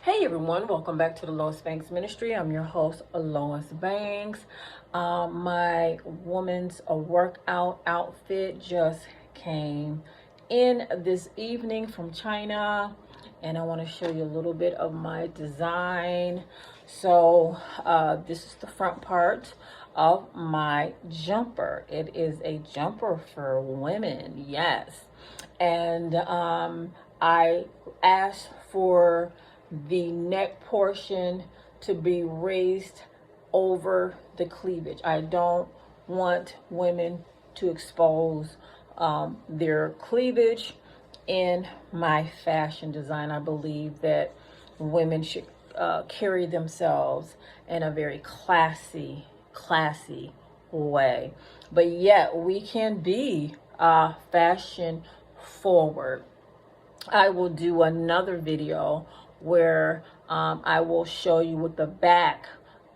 Hey everyone, welcome back to the Lois Banks Ministry. I'm your host, Lois Banks. My woman's workout outfit just came in this evening from China, and I want to show you a little bit of my design. So this is the front part of my jumper. It is a jumper for women, yes. And I asked for the neck portion to be raised over the cleavage. I don't want women to expose their cleavage in my fashion design. I believe that women should carry themselves in a very classy way, but yet we can be fashion forward. I will do another video where I will show you what the back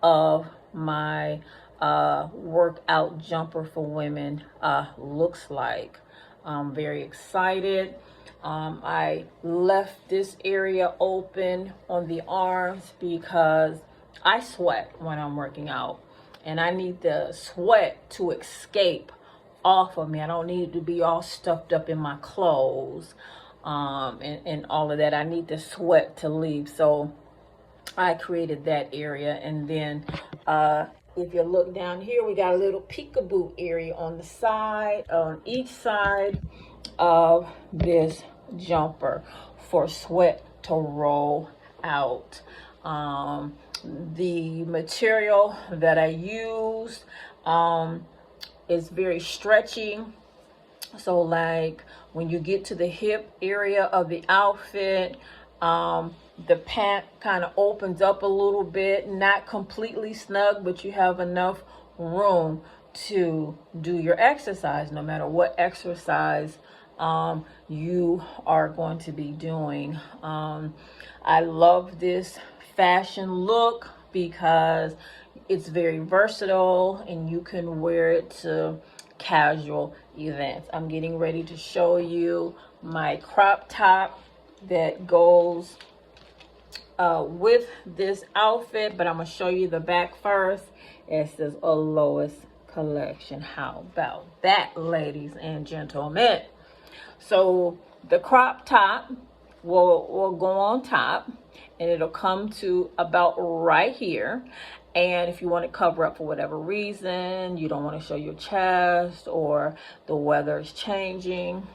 of my workout jumper for women looks like. I'm very excited. I left this area open on the arms because I sweat when I'm working out, and I need the sweat to escape off of me. I don't need to be all stuffed up in my clothes and all of that. I need the sweat to leave. So I created that area. And then if you look down here, we got a little peekaboo area on the side, on each side of this jumper for sweat to roll out. The material that I used is very stretchy. So like when you get to the hip area of the outfit, the pant kind of opens up a little bit, not completely snug, but you have enough room to do your exercise, no matter what exercise you are going to be doing. I love this fashion look because it's very versatile and you can wear it to casual events. I'm getting ready to show you my crop top that goes with this outfit, but I'm gonna show you the back first. It says a Lois collection. How about that, ladies and gentlemen? So the crop top will go on top, and it'll come to about right here. And if you want to cover up for whatever reason, you don't want to show your chest, or the weather is changing,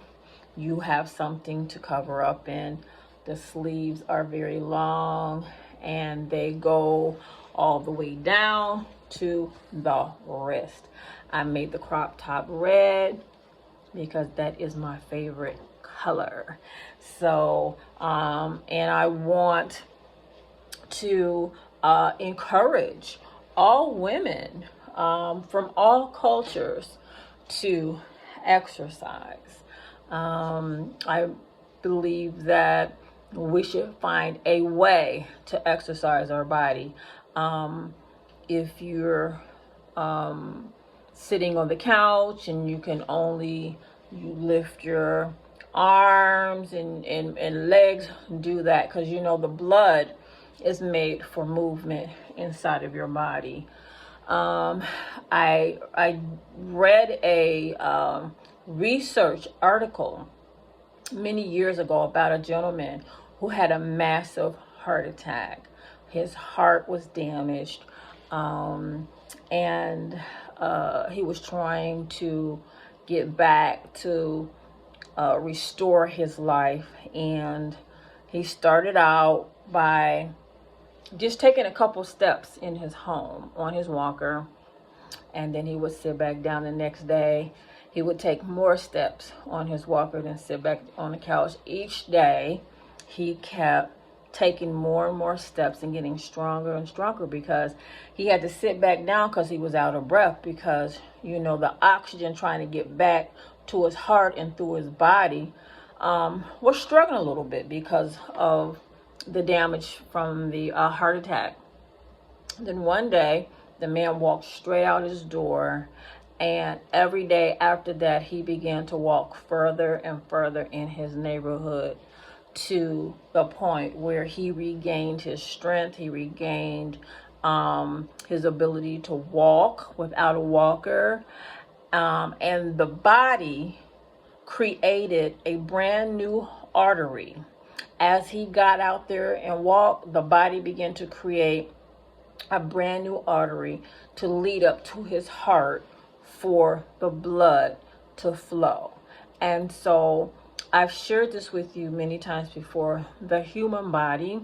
you have something to cover up in. The sleeves are very long and they go all the way down to the wrist. I made the crop top red because that is my favorite color. So and I want to encourage all women from all cultures to exercise. I believe that we should find a way to exercise our body. If you're sitting on the couch and you can only lift your arms and legs, do that, because you know the blood is made for movement inside of your body. I read a research article many years ago about a gentleman who had a massive heart attack. His heart was damaged, and he was trying to get back to restore his life. And he started out by just taking a couple steps in his home on his walker, and then he would sit back down the next day. He would take more steps on his walker, then sit back on the couch. Each day he kept taking more and more steps and getting stronger and stronger, because he had to sit back down because he was out of breath, because you know the oxygen trying to get back to his heart and through his body was struggling a little bit because of the damage from the heart attack. Then one day the man walked straight out his door, and every day after that he began to walk further and further in his neighborhood to the point where he regained his strength. He regained his ability to walk without a walker. And the body created a brand new artery. As he got out there and walked, the body began to create a brand new artery to lead up to his heart for the blood to flow. And so I've shared this with you many times before. The human body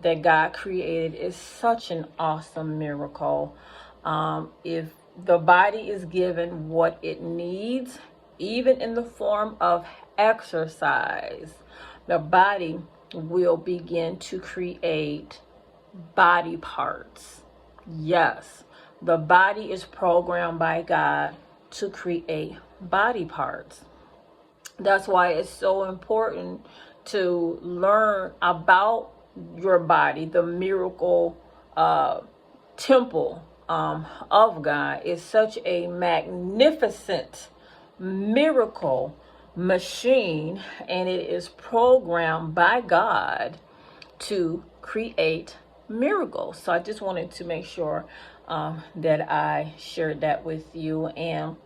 that God created is such an awesome miracle. If the body is given what it needs, even in the form of exercise, the body will begin to create body parts. Yes, the body is programmed by God to create body parts. That's why it's so important to learn about your body. The miracle temple of God is such a magnificent miracle machine, and it is programmed by God to create miracles. So I just wanted to make sure that I shared that with you, and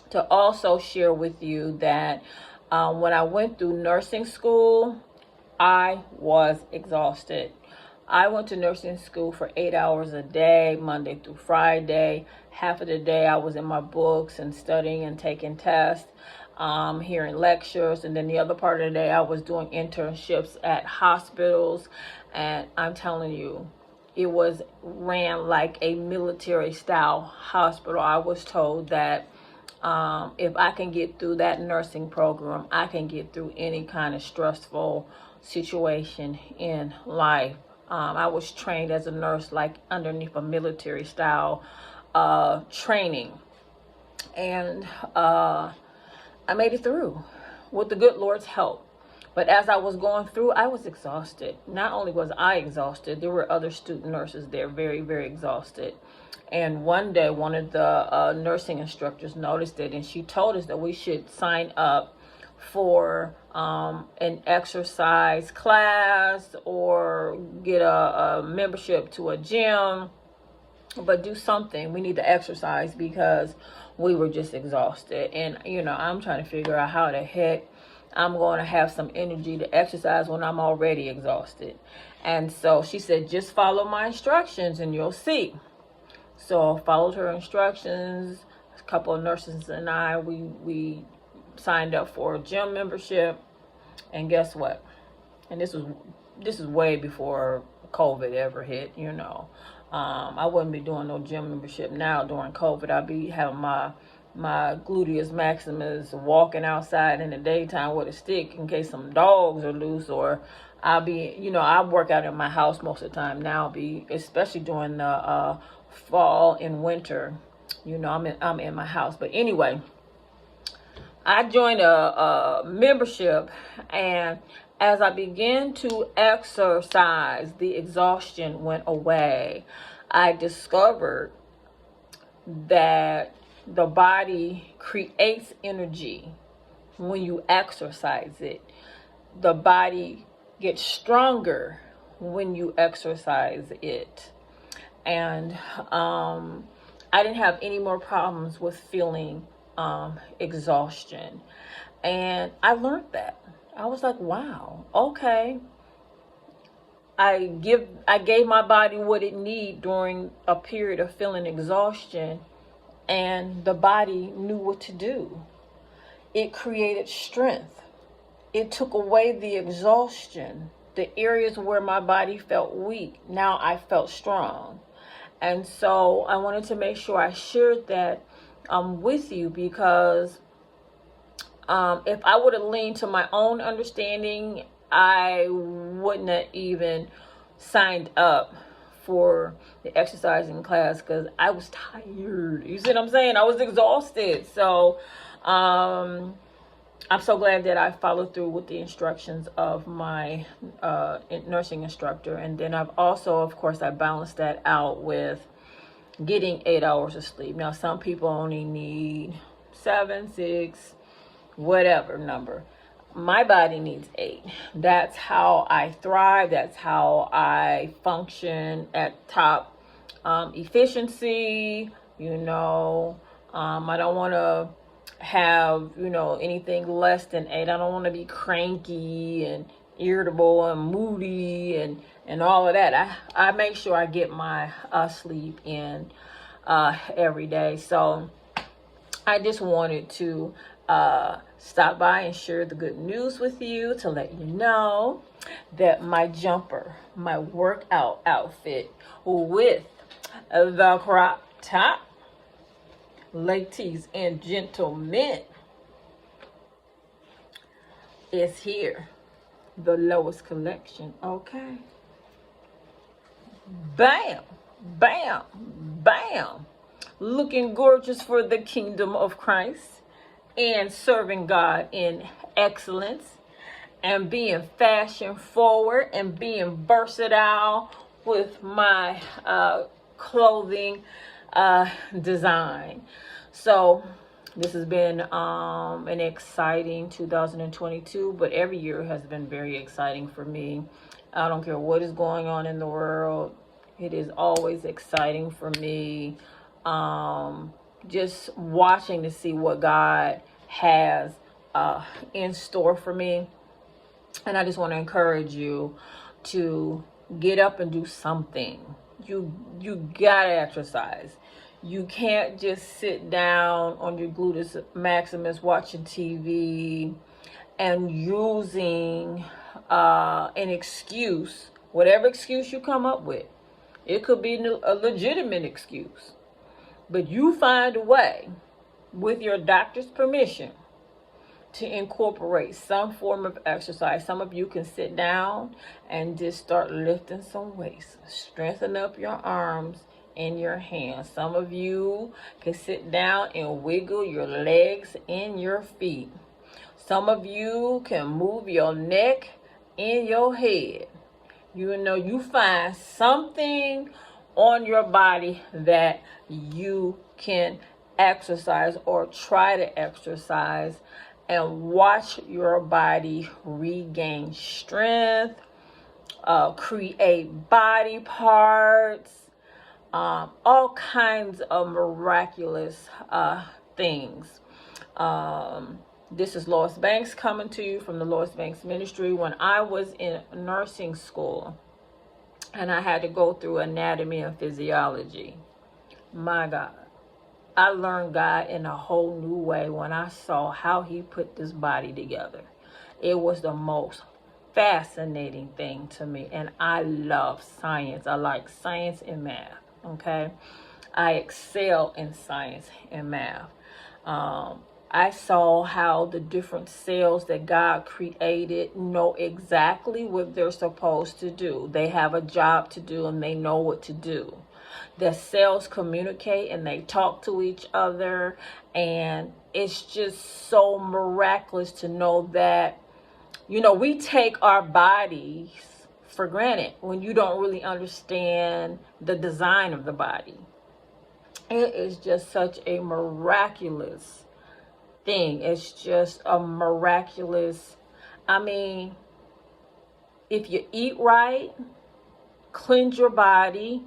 to also share with you that when I went through nursing school, I was exhausted. I went to nursing school for 8 hours a day, Monday through Friday. Half of the day I was in my books and studying and taking tests, hearing lectures. And then the other part of the day I was doing internships at hospitals. And I'm telling you, it was ran like a military style hospital. I was told that if I can get through that nursing program, I can get through any kind of stressful situation in life. I was trained as a nurse, like underneath a military style training. And I made it through with the good Lord's help. But as I was going through, I was exhausted. Not only was I exhausted, there were other student nurses there, very, very exhausted. And one day, one of the nursing instructors noticed it, and she told us that we should sign up for an exercise class or get a membership to a gym, but do something. We need to exercise because we were just exhausted. And, I'm trying to figure out how the heck I'm going to have some energy to exercise when I'm already exhausted. And so she said, just follow my instructions and you'll see. So I followed her instructions. A couple of nurses and I, we signed up for a gym membership. And guess what? And this is way before COVID ever hit, I wouldn't be doing no gym membership now during COVID. I'd be having my gluteus maximus walking outside in the daytime with a stick in case some dogs are loose, or I'll be, I work out in my house most of the time now, especially during the fall and winter, I'm in my house. But anyway, I joined a membership, and as I began to exercise, the exhaustion went away. I discovered that the body creates energy when you exercise it. The body gets stronger when you exercise it. And I didn't have any more problems with feeling exhaustion. And I learned that. I was like, wow, okay. I gave my body what it needed during a period of feeling exhaustion, and the body knew what to do. It created strength. It took away the exhaustion. The areas where my body felt weak, now I felt strong. And so I wanted to make sure I shared that with you, because if I would have leaned to my own understanding, I wouldn't have even signed up for the exercising class, because I was tired. You see what I'm saying? I was exhausted. So I'm so glad that I followed through with the instructions of my nursing instructor. And then I've also, of course, I balanced that out with getting 8 hours of sleep. Now, some people only need 7, 6, whatever number. my body needs 8. That's how I thrive. That's how I function at top efficiency. I don't want to have, anything less than 8. I don't want to be cranky and irritable and moody and all of that. I make sure I get my sleep in every day. So I just wanted to stop by and share the good news with you to let you know that my jumper, my workout outfit with the crop top, ladies and gentlemen, is here. The lowest collection. Okay. Bam, bam, bam. Looking gorgeous for the kingdom of Christ and serving God in excellence and being fashion forward and being versatile with my clothing design. So this has been an exciting 2022, but every year has been very exciting for me. I don't care what is going on in the world. It is always exciting for me. Just watching to see what God has in store for me. And I just want to encourage you to get up and do something. You gotta exercise. You can't just sit down on your gluteus maximus watching TV and using an excuse, whatever excuse you come up with. It could be a legitimate excuse, but you find a way with your doctor's permission to incorporate some form of exercise. Some of you can sit down and just start lifting some weights. Strengthen up your arms and your hands. Some of you can sit down and wiggle your legs and your feet. Some of you can move your neck and your head. You find something on your body that you can exercise or try to exercise, and watch your body regain strength, create body parts, all kinds of miraculous things. This is Lois Banks coming to you from the Lois Banks Ministry. When I was in nursing school and I had to go through anatomy and physiology, my God, I learned God in a whole new way when I saw how he put this body together. It was the most fascinating thing to me. And I love science. I like science and math. Okay. I excel in science and math. I saw how the different cells that God created know exactly what they're supposed to do. They have a job to do and they know what to do. The cells communicate and they talk to each other, and it's just so miraculous to know that, we take our bodies for granted when you don't really understand the design of the body. It is just such a miraculous thing. It's just a miraculous, if you eat right, cleanse your body,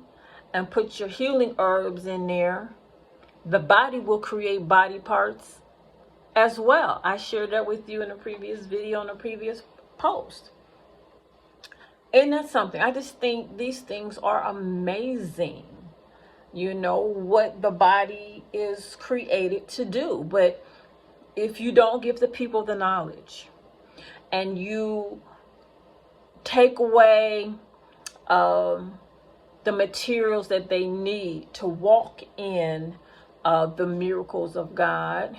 and put your healing herbs in there, the body will create body parts as well. I shared that with you in a previous video, in a previous post. And that's something. I just think these things are amazing. What the body is created to do. But if you don't give the people the knowledge and you take away the materials that they need to walk in the miracles of God,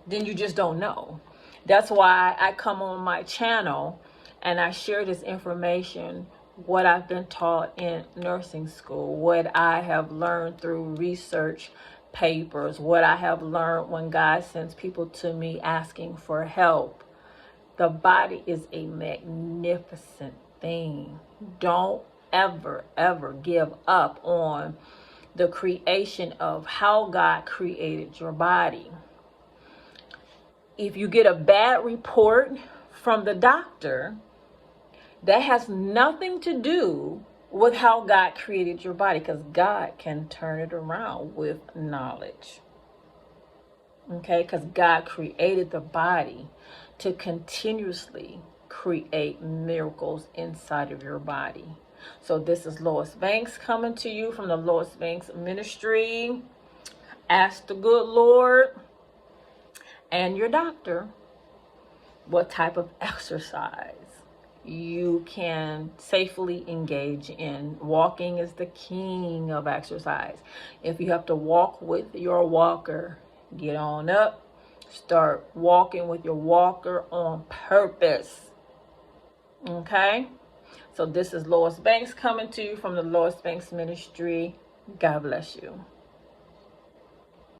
then you just don't know. That's why I come on my channel and I share this information, what I've been taught in nursing school, what I have learned through research papers, what I have learned when God sends people to me asking for help. The body is a magnificent thing. Don't ever give up on the creation of how God created your body. If you get a bad report from the doctor that has nothing to do with how God created your body, because God can turn it around with knowledge. Okay, because God created the body to continuously create miracles inside of your body. So this is Lois Banks coming to you from the Lois Banks Ministry. Ask the good Lord and your doctor what type of exercise you can safely engage in. Walking is the king of exercise. If you have to walk with your walker, get on up, start walking with your walker on purpose. Okay? So this is Lois Banks coming to you from the Lois Banks Ministry. God bless you.